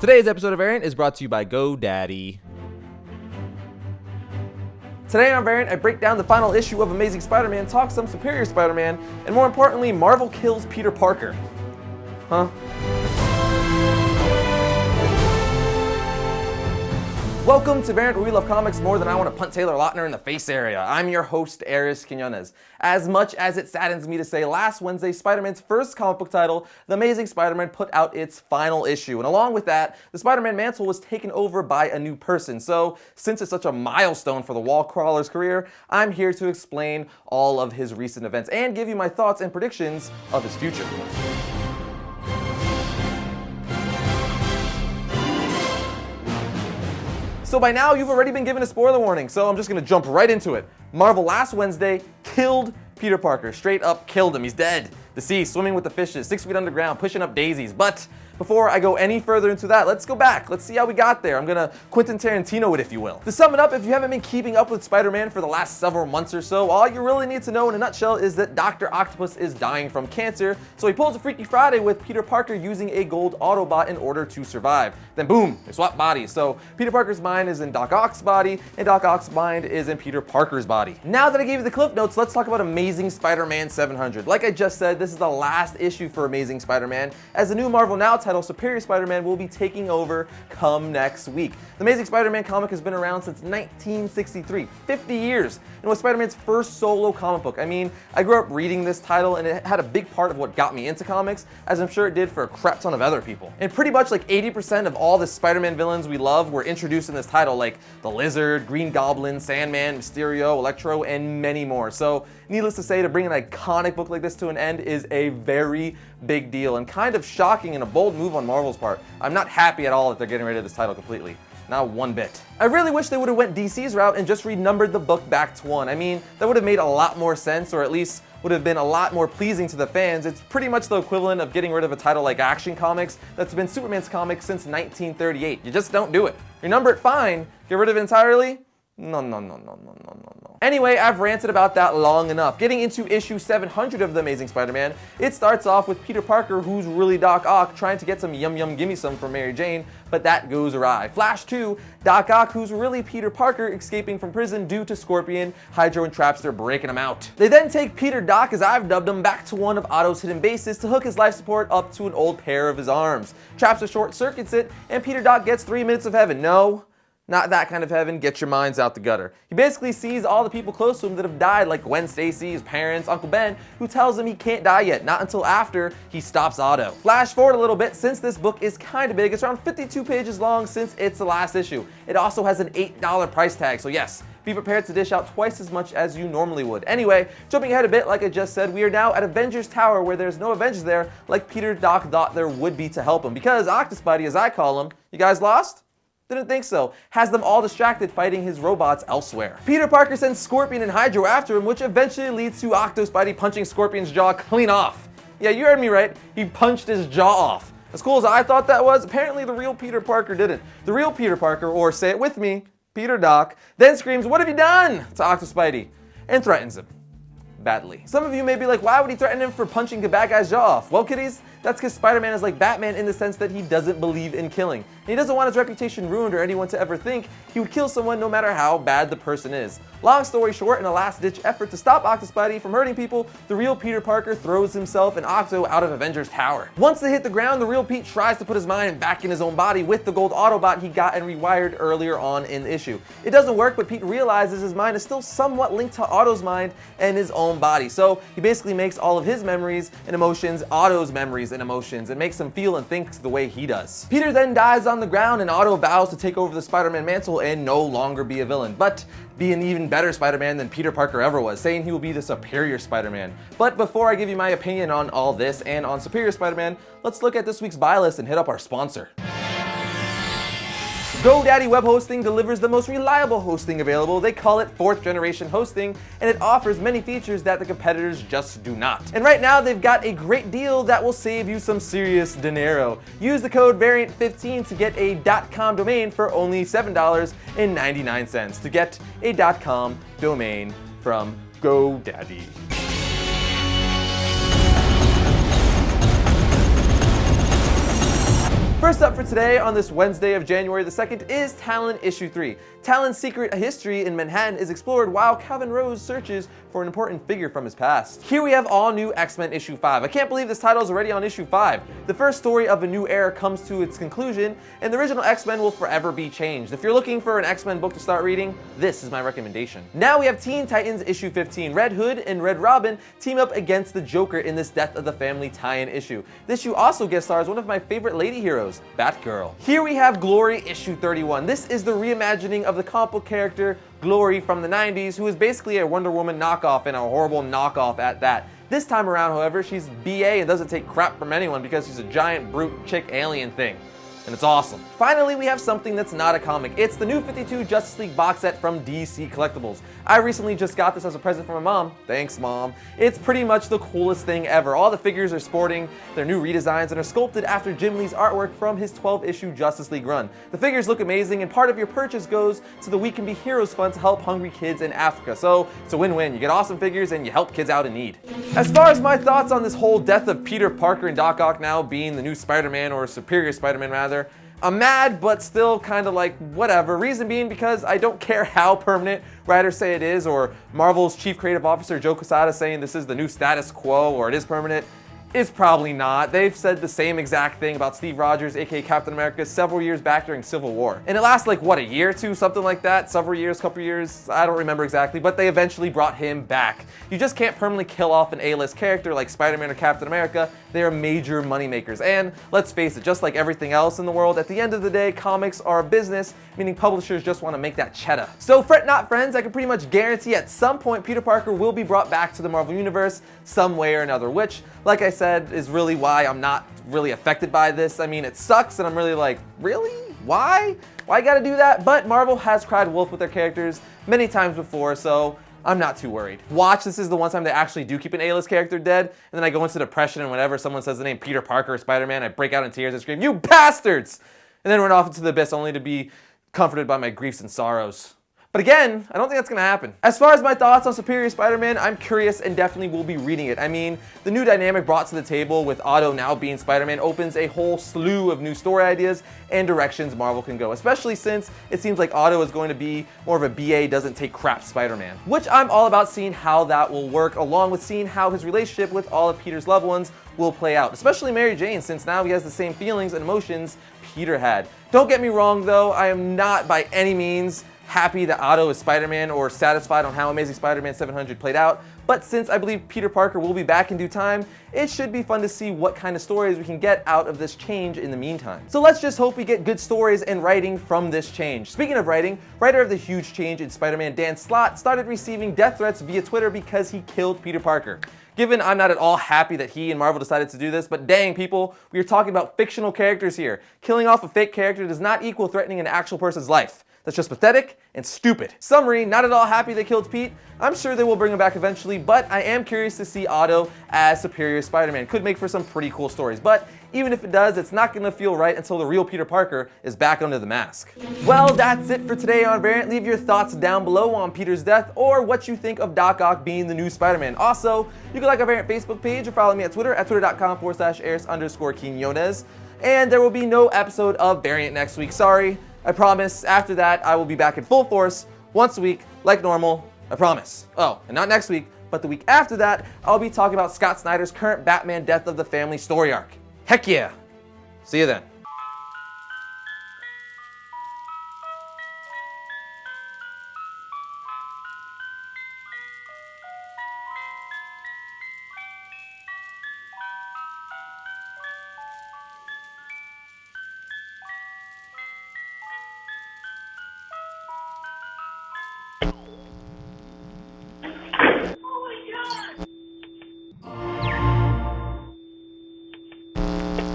Today's episode of Variant is brought to you by GoDaddy. Today on Variant, I break down the final issue of Amazing Spider-Man, talk some Superior Spider-Man, and more importantly, Marvel kills Peter Parker. Huh? Welcome to Variant, where we love comics more than I want to punt Taylor Lautner in the face area. I'm your host, Arris. As much as it saddens me to say, last Wednesday, Spider-Man's first comic book title, The Amazing Spider-Man, put out its final issue. And along with that, the Spider-Man mantle was taken over by a new person. So, since it's such a milestone for the wall crawler's career, I'm here to explain all of his recent events and give you my thoughts and predictions of his future. So by now, you've already been given a spoiler warning, so I'm just gonna jump right into it. Marvel last Wednesday killed Peter Parker. Straight up killed him. He's dead. Deceased, swimming with the fishes, 6 feet underground, pushing up daisies. But before I go any further into that, let's go back. Let's see how we got there. I'm gonna Quentin Tarantino it, if you will. To sum it up, if you haven't been keeping up with Spider-Man for the last several months or so, all you really need to know in a nutshell is that Dr. Octopus is dying from cancer, so he pulls a Freaky Friday with Peter Parker using a gold Autobot in order to survive. Then boom, they swap bodies. So Peter Parker's mind is in Doc Ock's body, and Doc Ock's mind is in Peter Parker's body. Now that I gave you the clip notes, let's talk about Amazing Spider-Man 700. Like I just said, this is the last issue for Amazing Spider-Man, as the new Marvel Now title, Superior Spider-Man, will be taking over come next week. The Amazing Spider-Man comic has been around since 1963, 50 years, and was Spider-Man's first solo comic book. I mean, I grew up reading this title, and it had a big part of what got me into comics, as I'm sure it did for a crap ton of other people. And pretty much like 80% of all the Spider-Man villains we love were introduced in this title, like the Lizard, Green Goblin, Sandman, Mysterio, Electro, and many more. So, needless to say, to bring an iconic book like this to an end is a very big deal, and kind of shocking and a bold move on Marvel's part. I'm not happy at all that they're getting rid of this title completely. Not one bit. I really wish they would have went DC's route and just renumbered the book back to 1. I mean, that would have made a lot more sense, or at least would have been a lot more pleasing to the fans. It's pretty much the equivalent of getting rid of a title like Action Comics that's been Superman's comic since 1938. You just don't do it. Renumber it, fine. Get rid of it entirely? No. Anyway, I've ranted about that long enough. Getting into issue 700 of The Amazing Spider-Man, it starts off with Peter Parker, who's really Doc Ock, trying to get some yum yum gimme some from Mary Jane, but that goes awry. Flash 2, Doc Ock, who's really Peter Parker, escaping from prison due to Scorpion, Hydro, and Trapster breaking him out. They then take Peter Doc, as I've dubbed him, back to one of Otto's hidden bases to hook his life support up to an old pair of his arms. Trapster short circuits it, and Peter Doc gets 3 minutes of heaven. No. Not that kind of heaven, get your minds out the gutter. He basically sees all the people close to him that have died, like Gwen Stacy, his parents, Uncle Ben, who tells him he can't die yet, not until after he stops Otto. Flash forward a little bit, since this book is kind of big, it's around 52 pages long since it's the last issue. It also has an $8 price tag, so yes, be prepared to dish out twice as much as you normally would. Anyway, jumping ahead a bit, like I just said, we are now at Avengers Tower, where there's no Avengers there, like Peter Doc thought there would be to help him, because Octospidey, as I call him, you guys lost? Didn't think so. Has them all distracted fighting his robots elsewhere. Peter Parker sends Scorpion and Hydro after him, which eventually leads to Octospidey punching Scorpion's jaw clean off. Yeah, you heard me right. He punched his jaw off. As cool as I thought that was, apparently the real Peter Parker didn't. The real Peter Parker, or say it with me, Peter Doc, then screams, "What have you done?" to Octospidey, and threatens him. Badly. Some of you may be like, why would he threaten him for punching a bad guy's jaw off? Well, kiddies, that's because Spider-Man is like Batman in the sense that he doesn't believe in killing. And he doesn't want his reputation ruined or anyone to ever think he would kill someone no matter how bad the person is. Long story short, in a last-ditch effort to stop Octospidey from hurting people, the real Peter Parker throws himself and Octo out of Avengers Tower. Once they hit the ground, the real Pete tries to put his mind back in his own body with the gold Autobot he got and rewired earlier on in the issue. It doesn't work, but Pete realizes his mind is still somewhat linked to Otto's mind and his own body. So he basically makes all of his memories and emotions Otto's memories and emotions, and makes him feel and think the way he does. Peter then dies on the ground, and Otto vows to take over the Spider-Man mantle and no longer be a villain, but be an even better Spider-Man than Peter Parker ever was, saying he will be the superior Spider-Man. But before I give you my opinion on all this and on Superior Spider-Man, let's look at this week's buy list and hit up our sponsor. GoDaddy Web Hosting delivers the most reliable hosting available. They call it 4th generation hosting, and it offers many features that the competitors just do not. And right now they've got a great deal that will save you some serious dinero. Use the code VARIANT15 to get a .com domain for only $7.99 to get a .com domain from GoDaddy. First up for today on this Wednesday of January the 2nd is Talon issue 3. Talon's secret history in Manhattan is explored while Calvin Rose searches for an important figure from his past. Here we have all new X-Men issue 5. I can't believe this title is already on issue 5. The first story of a new era comes to its conclusion, and the original X-Men will forever be changed. If you're looking for an X-Men book to start reading, this is my recommendation. Now we have Teen Titans issue 15. Red Hood and Red Robin team up against the Joker in this Death of the Family tie-in issue. This issue also guest stars one of my favorite lady heroes, Batgirl. Here we have Glory issue 31. This is the reimagining of the comic book character Glory from the 90s, who is basically a Wonder Woman knockoff, and a horrible knockoff at that. This time around, however, she's BA and doesn't take crap from anyone because she's a giant brute chick alien thing. And it's awesome. Finally, we have something that's not a comic. It's the new 52 Justice League box set from DC Collectibles. I recently just got this as a present from my mom. Thanks, Mom. It's pretty much the coolest thing ever. All the figures are sporting their new redesigns and are sculpted after Jim Lee's artwork from his 12-issue Justice League run. The figures look amazing, and part of your purchase goes to the We Can Be Heroes Fund to help hungry kids in Africa. So it's a win-win. You get awesome figures and you help kids out in need. As far as my thoughts on this whole death of Peter Parker and Doc Ock now being the new Spider-Man, or Superior Spider-Man rather, I'm mad, but still kind of like whatever. Reason being because I don't care how permanent writers say it is, or Marvel's chief creative officer Joe Quesada saying this is the new status quo or it is permanent. It's probably not. They've said the same exact thing about Steve Rogers, aka Captain America, several years back during Civil War. And it lasted like, what, a year or two? Something like that? Several years, couple years? I don't remember exactly, but they eventually brought him back. You just can't permanently kill off an A-list character like Spider-Man or Captain America. They are major moneymakers. And let's face it, just like everything else in the world, at the end of the day, comics are a business, meaning publishers just want to make that cheddar. So fret not, friends. I can pretty much guarantee at some point Peter Parker will be brought back to the Marvel Universe some way or another, which, like I said, is really why I'm not really affected by this. I mean, it sucks, and I'm really like, really? Why? Why gotta do that? But Marvel has cried wolf with their characters many times before, so I'm not too worried. Watch, this is the one time they actually do keep an A-list character dead, and then I go into depression, and whenever someone says the name Peter Parker or Spider-Man, I break out in tears and scream, "You bastards!" And then run off into the abyss only to be comforted by my griefs and sorrows. But again, I don't think that's gonna happen. As far as my thoughts on Superior Spider-Man, I'm curious and definitely will be reading it. I mean, the new dynamic brought to the table with Otto now being Spider-Man opens a whole slew of new story ideas and directions Marvel can go, especially since it seems like Otto is going to be more of a BA doesn't take crap Spider-Man, which I'm all about seeing how that will work, along with seeing how his relationship with all of Peter's loved ones will play out, especially Mary Jane, since now he has the same feelings and emotions Peter had. Don't get me wrong though, I am not by any means happy that Otto is Spider-Man or satisfied on how Amazing Spider-Man 700 played out, but since I believe Peter Parker will be back in due time, it should be fun to see what kind of stories we can get out of this change in the meantime. So let's just hope we get good stories and writing from this change. Speaking of writing, writer of the huge change in Spider-Man Dan Slott started receiving death threats via Twitter because he killed Peter Parker. Given I'm not at all happy that he and Marvel decided to do this, but dang people, we are talking about fictional characters here. Killing off a fake character does not equal threatening an actual person's life. That's just pathetic and stupid. Summary, not at all happy they killed Pete. I'm sure they will bring him back eventually, but I am curious to see Otto as Superior Spider-Man. Could make for some pretty cool stories, but even if it does, it's not gonna feel right until the real Peter Parker is back under the mask. Well, that's it for today on Variant. Leave your thoughts down below on Peter's death or what you think of Doc Ock being the new Spider-Man. Also, you can like our Variant Facebook page or follow me at Twitter at twitter.com/Arris_Quinones. And there will be no episode of Variant next week. Sorry. I promise, after that, I will be back in full force once a week, like normal. I promise. Oh, and not next week, but the week after that, I'll be talking about Scott Snyder's current Batman Death of the Family story arc. Heck yeah! See you then.